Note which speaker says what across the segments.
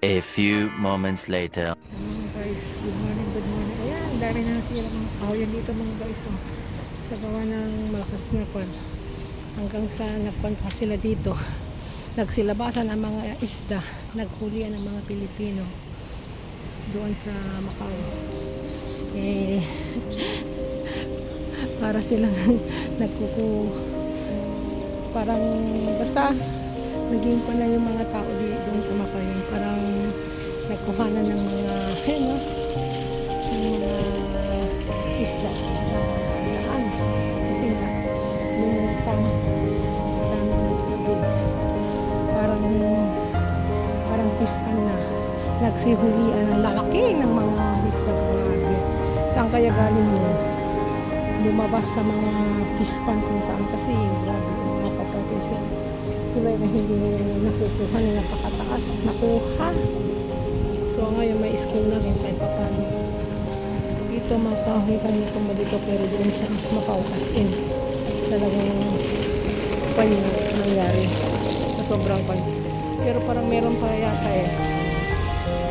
Speaker 1: A few moments later.
Speaker 2: Guys, good morning, good morning. Ayan, dami na silang kahoyan dito mga guys. Oh. Sa gawa ng malakas na kwan. Hanggang sa nagpan pa sila dito. Nagsilabasan ang mga isda. Naghulian ang mga Pilipino. Doon sa Macau. Eh, para silang parang basta naging pa na yung mga tao doon sa Macau. Parang nagkuhanan ng mga ng mga isda sa daan kasi nga lumutang dami ng tubig, parang fish pan na nagsihulian ng lalaki ng mga isda. Grabe, saan kaya galing yun? Lumabas sa mga fish pan kung saan, kasi grabe, napapatay siya. Tulay na hindi nakukuha na napakataas nakuha. So ngayon may school na rin kahit pa paano. Dito makahoy kami kung dito, pero doon siya mapaukas in. Talagang panyo nangyari sa sobrang panyo. Pero parang meron pa yata eh.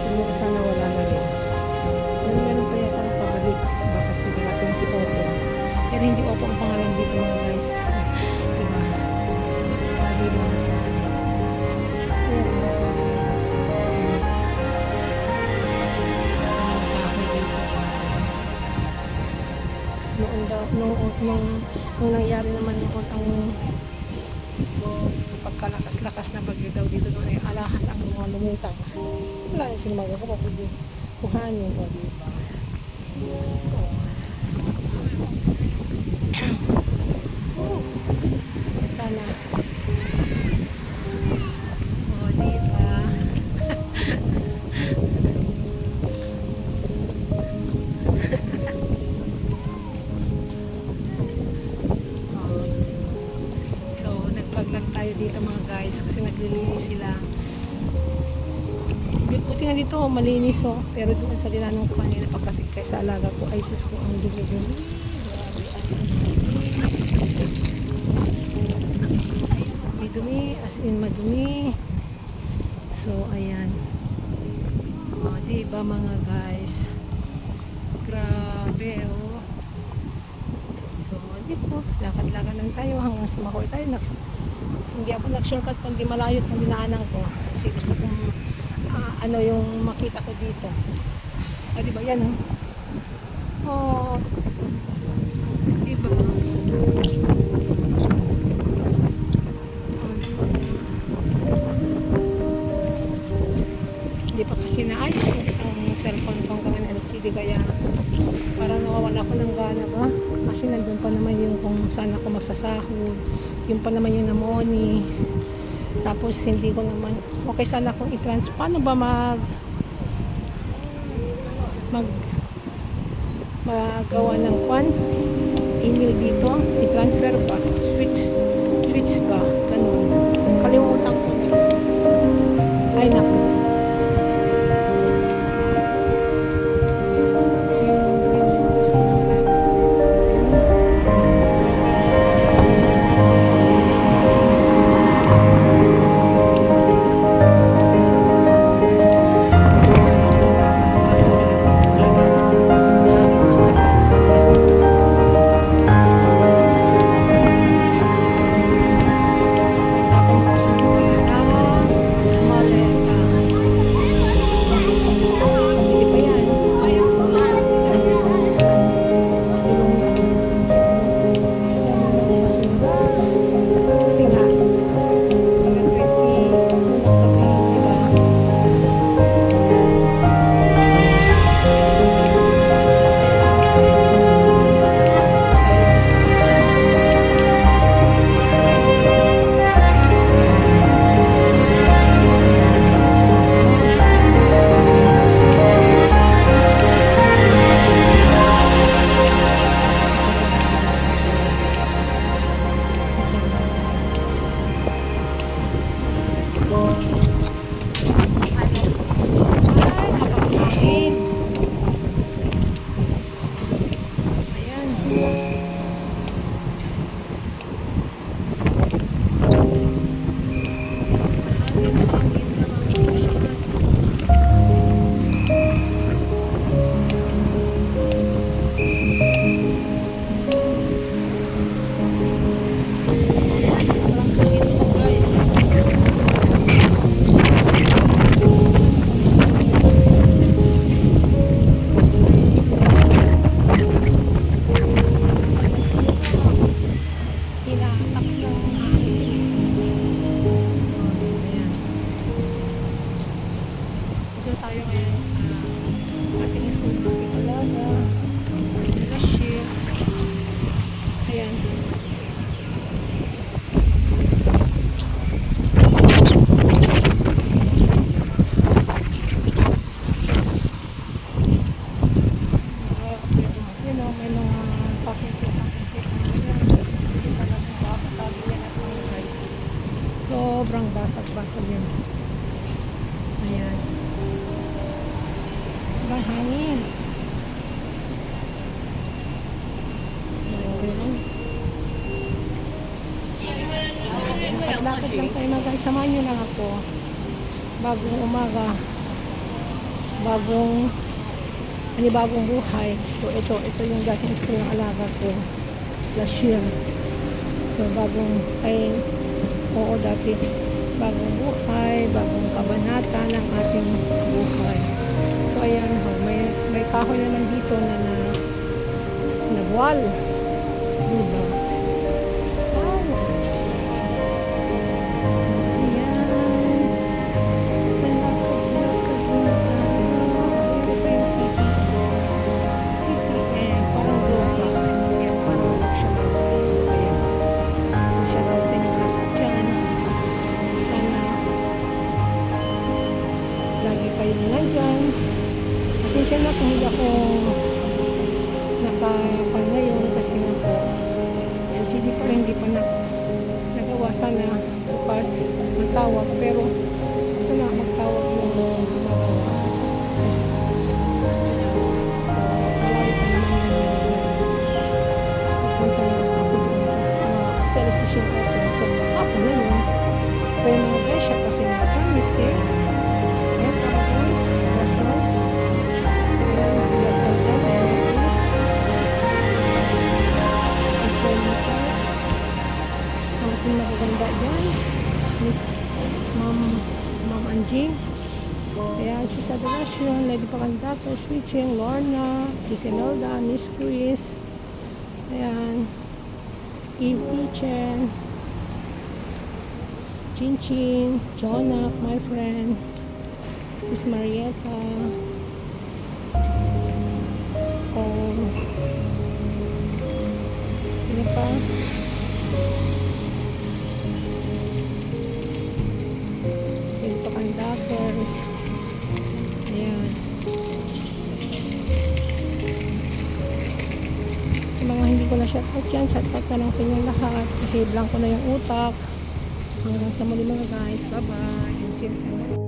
Speaker 2: Siguro sana wala na rin. Pero meron pa yata pabalik. Baka siguratin si Opo. Pero hindi Opo ang pangalan dito mga guys. Diba? Sabi mo. Nung nangyari naman ang pagkalakas-lakas na bagyo daw dito doon ay alahas ang mga lumutang. Wala na sila magagawa kundi kuhaan yun. Sana diba? Dito mga guys, kasi naglilinis sila. Buti nga dito malinis oh, pero doon sa dinanong ko kanina pagkapit kay sa alaga ko, ay sus ko ang dumi-dumi. Grabe, as in madumi. So ayan, diba mga guys, grabe oh. So dito lakad-lakad lang tayo hanggang sa Macau tayo. Hindi ako nag-shortcut pag di malayo ang dinaanan ko. Kasi gusto kong ano yung makita ko dito. O diba yan oh. Diba? Hindi pa kasi naayos yung isang cellphone kong kang LCD, kaya parang nawawan ako ng gana ba? Kasi nandun pa naman yung kung saan ako magsasahod. Yung pa naman yung namoni. Tapos hindi ko naman, okay sana akong i-transfer. Paano ba magawa ng email dito? I-transfer ba? Switch ba? Ganun. Kalimutan ko na. Ay naku. Maleta. basag-basag yun. Ayan. Ibang hangin. So, yun. Lakad-lakad lang tayo mga guys. Samahan nyo lang ako. Bagong umaga. Bagong buhay. So, ito yung dating school ng alaga ko. Last year. So, dati. Bagong buhay, bagong kabanata ng ating buhay. So, ayan ho. May kahoy naman dito na nagwal. Diba? Wow. So, ayan. Lakad-lakad muna tayo. Ayan pa yung city. And parang global. Ayan, parang siya mga guys. So, ayan. So, siya daw sa inyo lahat dyan. Sana lagi kayong nandyan. Pasensya na kung hindi ako nakapan ngayon kasi nga po LCD pa rin, hindi pa nagawa. Sana bukas magtawag, pero sana magtawag yung magawa. So, malayo pa naman pupunta na ako doon sa station open. So, ako na yun. So, yung mga guys, siya kasi nakapromise kayo. Ayan, para guys, restaurant. Ang magaganda dyan Miss Ma'am Anjing. Ayan, si Adoration, Lady Pacandato, Switching, Lorna, si Sinelda, Miss Chris. Ayan, Eve Kitchen, Chinchin, Jonak, my friend, Sis Marietta. Ano pa? Yung Pacandatos. Ayan. Yung mga hindi ko na shoutout dyan, shoutout na lang sa inyong lahat kasi blanco na yung utak. Hanggang sa muli mga guys. Bye bye.